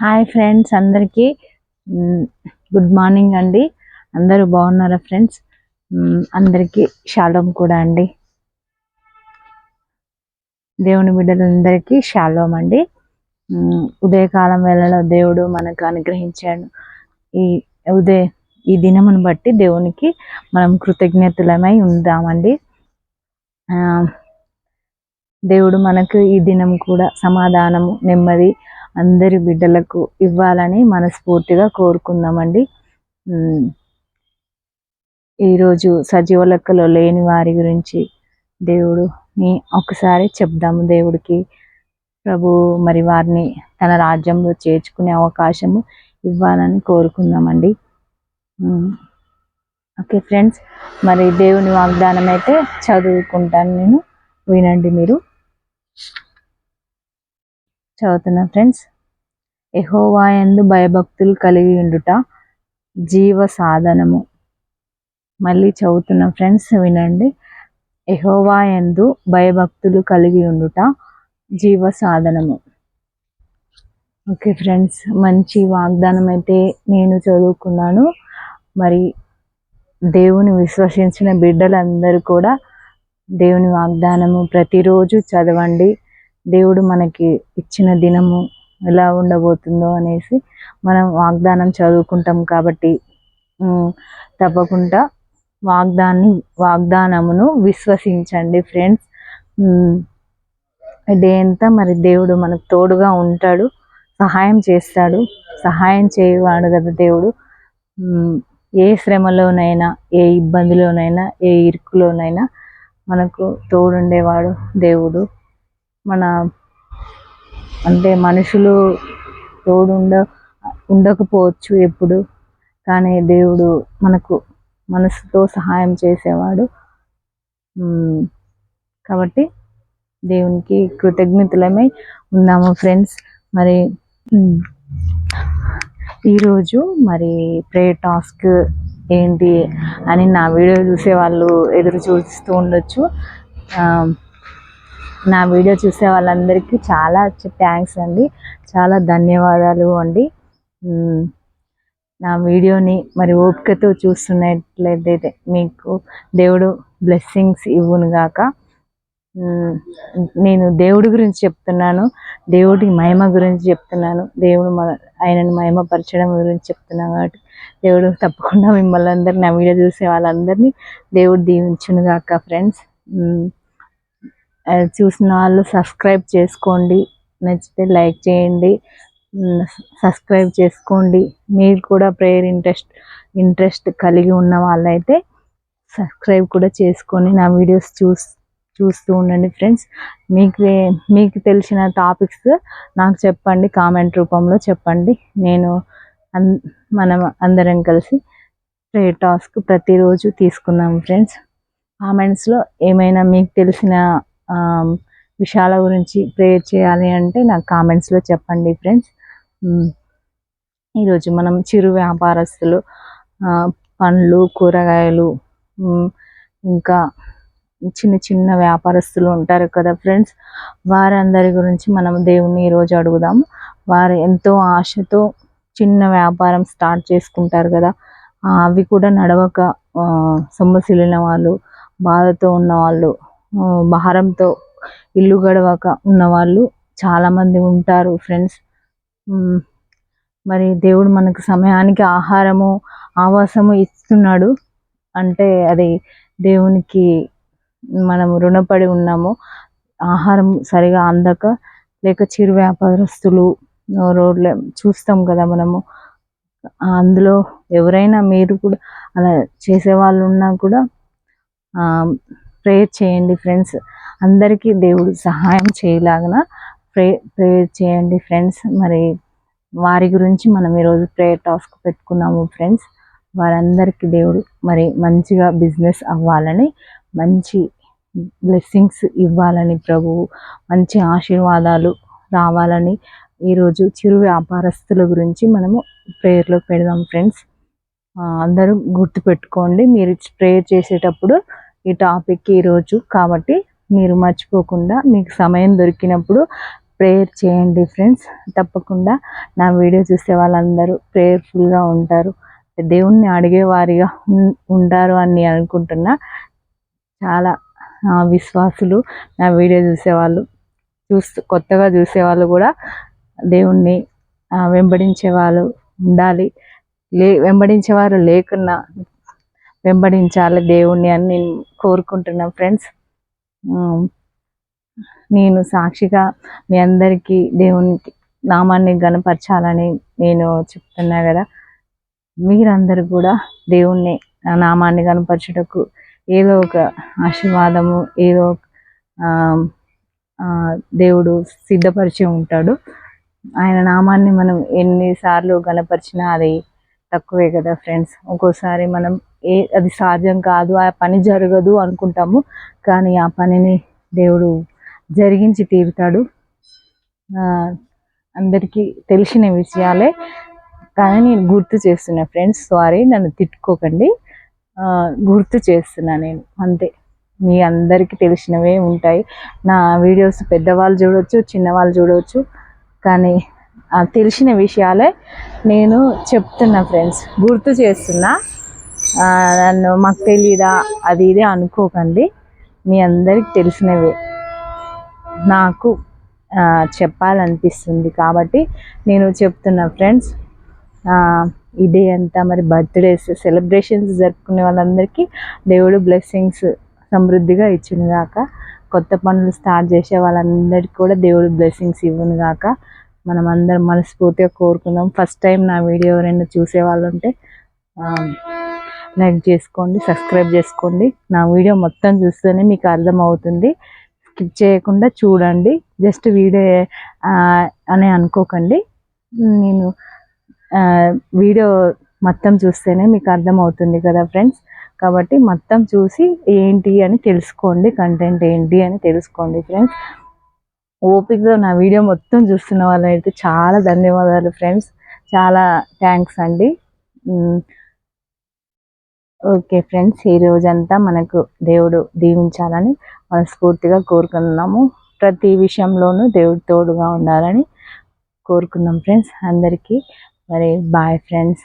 Hi friends, అందరికీ good morning అండి. అందరూ బాగున్నారా ఫ్రెండ్స్? అందరికీ షాలోమ్ కూడా అండి. దేవుని బిడ్డలందరికీ షాలోమ్ అండి. ఉదయకాలం వేళలో దేవుడు మనకు అనుగ్రహించాడు. ఈ దినమును బట్టి దేవునికి మనం కృతజ్ఞతలమై ఉందామండి. దేవుడు మనకు ఈ దినం కూడా సమాధానము, నెమ్మది అందరి బిడ్డలకు ఇవ్వాలని మనస్ఫూర్తిగా కోరుకుందామండి. ఈరోజు సజీవ లెక్కలో లేని వారి గురించి దేవుడుని ఒకసారి చెప్దాము. దేవుడికి ప్రభు మరి వారిని తన రాజ్యంలో చేర్చుకునే అవకాశము ఇవ్వాలని కోరుకుందామండి. ఓకే ఫ్రెండ్స్, మరి దేవుని వాగ్దానం అయితే చదువుకుంటాను నేను, వినండి మీరు. చదువుతున్నా ఫ్రెండ్స్. యెహోవా యందు భయభక్తులు కలిగి ఉండుట జీవ సాధనము. మళ్ళీ చదువుతున్నా ఫ్రెండ్స్, వినండి. యెహోవా యందు భయభక్తులు కలిగి ఉండుట జీవ సాధనము. ఓకే ఫ్రెండ్స్, మంచి వాగ్దానం అయితే నేను చదువుకున్నాను. మరి దేవుని విశ్వసించిన బిడ్డలందరూ కూడా దేవుని వాగ్దానము ప్రతిరోజు చదవండి. దేవుడు మనకి ఇచ్చిన దినము ఎలా ఉండబోతుందో అనేసి మనం వాగ్దానం చదువుకుంటాం కాబట్టి తప్పకుండా వాగ్దానమును విశ్వసించండి ఫ్రెండ్స్. డే అంతా మరి దేవుడు మనకు తోడుగా ఉంటాడు, సహాయం చేస్తాడు. సహాయం చేయవాడు కదా దేవుడు. ఏ శ్రమలోనైనా, ఏ ఇబ్బందిలోనైనా, ఏ ఇరుకులోనైనా మనకు తోడుండేవాడు దేవుడు. అంటే మనుషులు ఉండకపోవచ్చు ఎప్పుడు, కానీ దేవుడు మనకు మనసుతో సహాయం చేసేవాడు. కాబట్టి దేవునికి కృతజ్ఞతలమై ఉన్నాము ఫ్రెండ్స్. మరి ఈరోజు మరి ప్రేయర్ టాస్క్ ఏంటి అని నా వీడియో చూసే వాళ్ళు ఎదురు చూస్తూ ఉండొచ్చు. నా వీడియో చూసే వాళ్ళందరికీ చాలా థ్యాంక్స్ అండి, చాలా ధన్యవాదాలు అండి. నా వీడియోని మరి ఓపికతో చూస్తున్నట్లయితే మీకు దేవుడు బ్లెస్సింగ్స్ ఇవ్వునుగాక. నేను దేవుడి గురించి చెప్తున్నాను, దేవుడి మహిమ గురించి చెప్తున్నాను, ఆయనను మహిమపరచడం గురించి చెప్తున్నాను. కాబట్టి దేవుడు తప్పకుండా మిమ్మల్ని అందరినీ, నా వీడియో చూసే వాళ్ళందరినీ దేవుడు దీవించునుగాక ఫ్రెండ్స్. చూసిన వాళ్ళు సబ్స్క్రైబ్ చేసుకోండి, నచ్చితే లైక్ చేయండి, సబ్స్క్రైబ్ చేసుకోండి. మీరు కూడా ప్రేయర్ ఇంట్రెస్ట్ కలిగి ఉన్న వాళ్ళైతే సబ్స్క్రైబ్ కూడా చేసుకొని నా వీడియోస్ చూస్తూ ఉండండి ఫ్రెండ్స్. మీకు తెలిసిన టాపిక్స్ నాకు చెప్పండి, కామెంట్ రూపంలో చెప్పండి. మనం అందరం కలిసి ప్రేయర్ టాస్క్ ప్రతిరోజు తీసుకుందాం ఫ్రెండ్స్. కామెంట్స్లో ఏమైనా మీకు తెలిసిన విషయాల గురించి ప్రేయర్ చేయాలి అంటే నాకు కామెంట్స్లో చెప్పండి ఫ్రెండ్స్. ఈరోజు మనం చిరు వ్యాపారస్తులు, పండ్లు, కూరగాయలు, ఇంకా చిన్న చిన్న వ్యాపారస్తులు ఉంటారు కదా ఫ్రెండ్స్, వారందరి గురించి మనం దేవుణ్ణి ఈరోజు అడుగుదాము. వారు ఎంతో ఆశతో చిన్న వ్యాపారం స్టార్ట్ చేసుకుంటారు కదా, అవి కూడా నడవక సొమ్మసిల్లిన వాళ్ళు, బాధతో ఉన్నవాళ్ళు, భారంతో ఇల్లు గడవక ఉన్నవాళ్ళు చాలామంది ఉంటారు ఫ్రెండ్స్. మరి దేవుడు మనకు సమయానికి ఆహారము, ఆవాసము ఇస్తున్నాడు అంటే అది దేవునికి మనము రుణపడి ఉన్నాము. ఆహారం సరిగా అందక, లేక చిరు వ్యాపారస్తులు రోడ్ల చూస్తాం కదా మనము. అందులో ఎవరైనా మీరు కూడా అలా చేసేవాళ్ళు ఉన్నా కూడా ప్రేయర్ చేయండి ఫ్రెండ్స్. అందరికీ దేవుడు సహాయం చేయలాగిన ప్రేయర్ చేయండి ఫ్రెండ్స్. మరి వారి గురించి మనం ఈరోజు ప్రేయర్ టాస్క్ పెట్టుకున్నాము ఫ్రెండ్స్. వారందరికీ దేవుడు మరి మంచిగా బిజినెస్ అవ్వాలని, మంచి బ్లెస్సింగ్స్ ఇవ్వాలని, ప్రభువు మంచి ఆశీర్వాదాలు రావాలని ఈరోజు చిరు వ్యాపారస్తుల గురించి మనము ప్రేయర్లో పెడదాం ఫ్రెండ్స్. అందరూ గుర్తుపెట్టుకోండి, మీరు ప్రేయర్ చేసేటప్పుడు ఈ టాపిక్ ఈరోజు కాబట్టి మీరు మర్చిపోకుండా మీకు సమయం దొరికినప్పుడు ప్రేయర్ చేయండి ఫ్రెండ్స్. తప్పకుండా నా వీడియో చూసే వాళ్ళందరూ ప్రేయర్ఫుల్గా ఉంటారు, దేవుణ్ణి అడిగేవారిగా ఉంటారు అని నేను అనుకుంటున్నా. చాలా విశ్వాసులు నా వీడియో చూసేవాళ్ళు, కొత్తగా చూసేవాళ్ళు కూడా దేవుణ్ణి వెంబడించే వాళ్ళు ఉండాలి. వెంబడించేవారు లేకున్నా వెంబడించాలి దేవుణ్ణి అని నేను కోరుకుంటున్నాను ఫ్రెండ్స్. నేను సాక్షిగా మీ అందరికీ దేవునికి నామాన్ని గణపరచాలని నేను చెప్తున్నా కదా. మీరందరూ కూడా దేవుణ్ణి నామాన్ని గణపరచుటకు ఏదో ఒక ఆశీర్వాదము, ఏదో దేవుడు సిద్ధపరిచి ఉంటాడు. ఆయన నామాన్ని మనం ఎన్నిసార్లు గణపరిచినా అది తక్కువే కదా ఫ్రెండ్స్. ఒక్కోసారి మనం అది సాధ్యం కాదు, ఆ పని జరగదు అనుకుంటాము, కానీ ఆ పనిని దేవుడు జరిగించి తీరుతాడు. అందరికీ తెలిసిన విషయాలే, కానీ నేను గుర్తు చేస్తున్నా ఫ్రెండ్స్. సారీ, నన్ను తిట్టుకోకండి, గుర్తు చేస్తున్నా నేను అంతే. మీ అందరికీ తెలిసినవే ఉంటాయి నా వీడియోస్. పెద్దవాళ్ళు చూడవచ్చు, చిన్నవాళ్ళు చూడవచ్చు, కానీ తెలిసిన విషయాలే నేను చెప్తున్నా ఫ్రెండ్స్, గుర్తు చేస్తున్నా. నన్ను మాకు తెలీదా అది ఇదే అనుకోకండి, మీ అందరికి తెలిసినవే నాకు చెప్పాలనిపిస్తుంది కాబట్టి నేను చెప్తున్నా ఫ్రెండ్స్. ఈ డే అంతా మరి బర్త్డేస్ సెలబ్రేషన్స్ జరుపుకునే వాళ్ళందరికీ దేవుడు బ్లెస్సింగ్స్ సమృద్ధిగా ఇచ్చును గాక. కొత్త పనులు స్టార్ట్ చేసే వాళ్ళందరికీ కూడా దేవుడు బ్లెస్సింగ్స్ ఇవ్వను గాక. మనం అందరం మనస్ఫూర్తిగా కోరుకుందాం. ఫస్ట్ టైం నా వీడియో ఎవరైనా చూసే వాళ్ళు ఉంటే లైక్ చేసుకోండి, సబ్స్క్రైబ్ చేసుకోండి. నా వీడియో మొత్తం చూస్తేనే మీకు అర్థమవుతుంది, స్కిప్ చేయకుండా చూడండి. జస్ట్ వీడియో అని అనుకోకండి, నేను వీడియో మొత్తం చూస్తేనే మీకు అర్థమవుతుంది కదా ఫ్రెండ్స్. కాబట్టి మొత్తం చూసి ఏంటి అని తెలుసుకోండి, కంటెంట్ ఏంటి అని తెలుసుకోండి ఫ్రెండ్స్. ఓపికగా నా వీడియో మొత్తం చూస్తున్న వాళ్ళైతే చాలా ధన్యవాదాలు ఫ్రెండ్స్, చాలా థ్యాంక్స్ అండి. ఓకే ఫ్రెండ్స్, ఈ రోజంతా మనకు దేవుడు దీవించాలని మనస్ఫూర్తిగా కోరుకుంటున్నాము. ప్రతి విషయంలోనూ దేవుడు తోడుగా ఉండాలని కోరుకుందాం ఫ్రెండ్స్. అందరికీ మరి బాయ్ ఫ్రెండ్స్.